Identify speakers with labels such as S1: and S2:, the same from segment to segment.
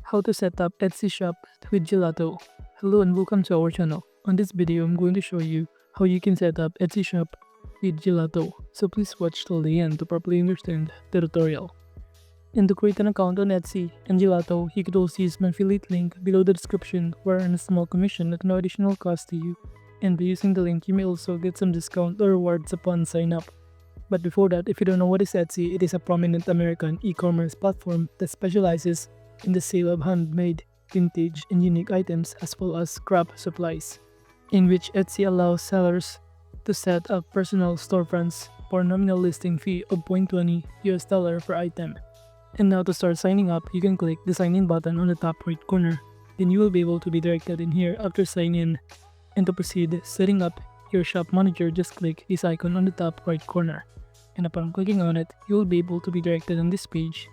S1: How to set up Etsy shop with Gelato. Hello and welcome to our channel. On this video, I'm going to show you how you can set up Etsy shop with Gelato. So please watch till the end to properly understand the tutorial. And to create an account on Etsy and Gelato, you could also use my affiliate link below the description where I earn a small commission at no additional cost to you. And by using the link, you may also get some discount or rewards upon sign up. But before that, if you don't know what is Etsy, it is a prominent American e-commerce platform that specializes in the sale of handmade, vintage, and unique items as well as craft supplies, in which Etsy allows sellers to set up personal storefronts for a nominal listing fee of $0.20 per item. And now to start signing up, you can click the sign in button on the top right corner. Then you will be able to be directed in here after sign in. And to proceed setting up your shop manager, just click this icon on the top right corner. And upon clicking on it, you will be able to be directed on this page,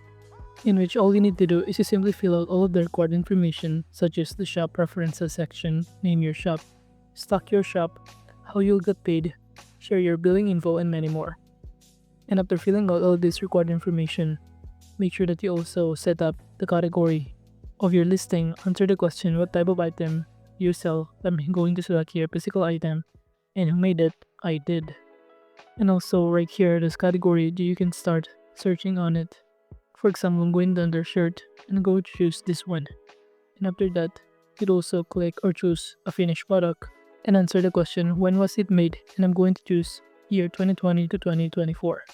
S1: in which all you need to do is to simply fill out all of the required information such as the shop preferences section, name your shop, stock your shop, how you'll get paid, share your billing info, and many more. And after filling out all of this required information, make sure that you also set up the category of your listing. Answer the question what type of item you sell. I'm going to select here physical item, and who made it? I did. And also right here, this category, you can start searching on it. For example, I'm going to under shirt and go choose this one. And after that, you'd also click or choose a finished product and answer the question when was it made, and I'm going to choose year 2020 to 2024.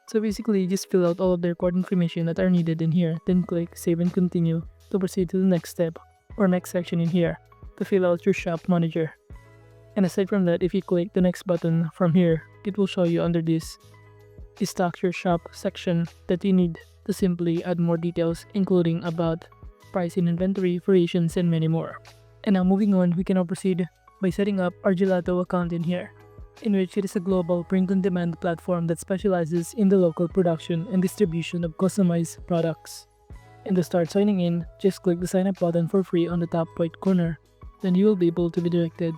S1: So basically, just fill out all of the required information that are needed in here, then click save and continue to proceed to the next step or next section in here to fill out your shop manager. And aside from that, if you click the next button from here, it will show you under this stock your shop section that you need to simply add more details, including about price and inventory, variations, and many more. And now moving on, we can now proceed by setting up our Gelato account in here, in which it is a global print-on-demand platform that specializes in the local production and distribution of customized products. And to start signing in, just click the sign up button for free on the top right corner. Then you will be able to be directed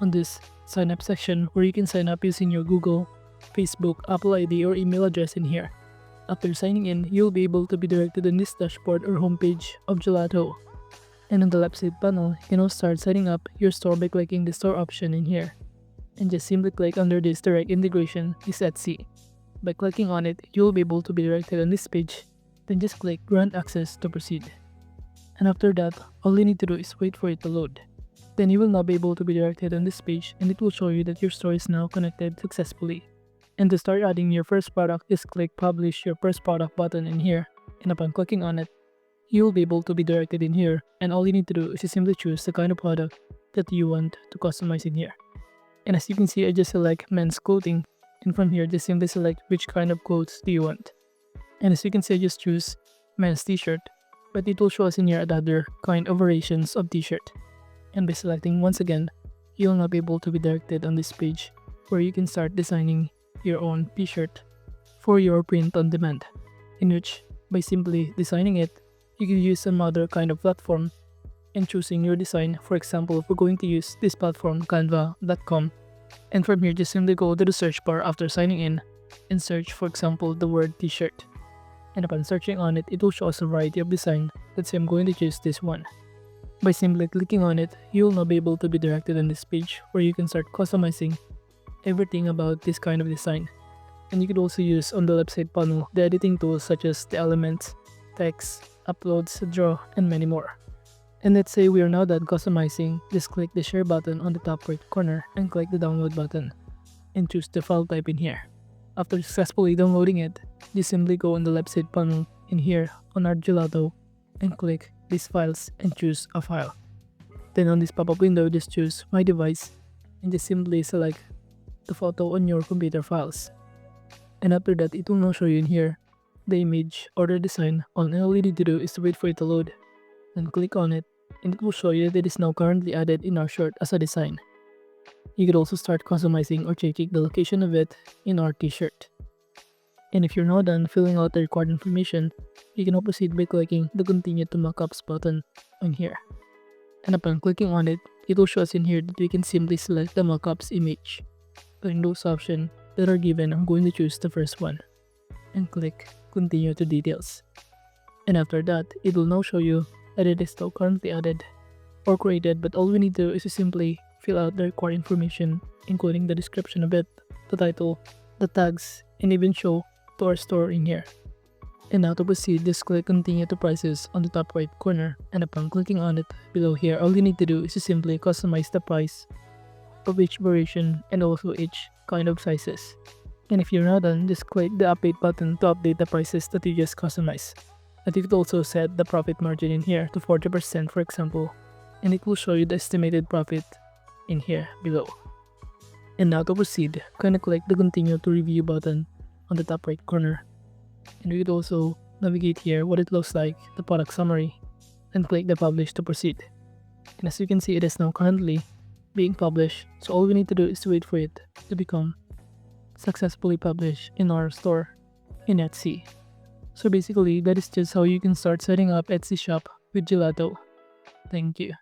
S1: on this sign up section where you can sign up using your Google, Facebook, Apple ID, or email address in here. After signing in, you'll be able to be directed on this dashboard or homepage of Gelato. And on the left side panel, you can now start setting up your store by clicking the store option in here. And just simply click under this direct integration is Etsy. By clicking on it, you'll be able to be directed on this page. Then just click grant access to proceed. And after that, all you need to do is wait for it to load. Then you will now be able to be directed on this page, and it will show you that your store is now connected successfully. And to start adding your first product, just click publish your first product button in here. And upon clicking on it, you will be able to be directed in here, and all you need to do is to simply choose the kind of product that you want to customize in here. And as you can see, I just select men's clothing, and from here just simply select which kind of clothes do you want. And as you can see, I just choose men's t-shirt, but it will show us in here other kind of variations of t-shirt. And by selecting once again, you'll now be able to be directed on this page where you can start designing your own t-shirt for your print on demand, in which by simply designing it, you can use some other kind of platform and choosing your design. For example, if we're going to use this platform, canva.com, and from here just simply go to the search bar after signing in and search, for example, the word t-shirt. And upon searching on it, it will show us a variety of design. Let's say I'm going to choose this one. By simply clicking on it, you'll now be able to be directed on this page where you can start customizing everything about this kind of design. And you could also use on the left side panel the editing tools such as the elements, text, uploads, draw, and many more. And let's say we are now done customizing, just click the share button on the top right corner and click the download button and choose the file type in here. After successfully downloading it, just simply go on the left side panel in here on our Gelato and click these files and choose a file. Then on this pop-up window, just choose my device and just simply select the photo on your computer files. And after that, it will now show you in here the image or the design. All you need to do is to wait for it to load. Then click on it, and it will show you that it is now currently added in our shirt as a design. You could also start customizing or changing the location of it in our t-shirt. And if you're now done filling out the required information, you can now proceed by clicking the continue to mockups button on here. And upon clicking on it, it will show us in here that we can simply select the mockups image. In those options that are given, I'm going to choose the first one and click continue to details. And after that, it will now show you that it is still currently added or created, but all we need to do is to simply fill out the required information, including the description of it, the title, the tags, and even show to our store in here. And now to proceed, just click continue to prices on the top right corner, and upon clicking on it below here, all you need to do is to simply customize the price of each variation and also each kind of sizes. And if you're not done, just click the update button to update the prices that you just customized. And you could also set the profit margin in here to 40%, for example, and it will show you the estimated profit in here below. And now to proceed, kind of click the continue to review button on the top right corner, and we could also navigate here what it looks like, the product summary, and click the publish to proceed. And as you can see, it is now currently being published, so all we need to do is to wait for it to become successfully published in our store in Etsy. So basically, that is just how you can start setting up Etsy shop with Gelato. Thank you.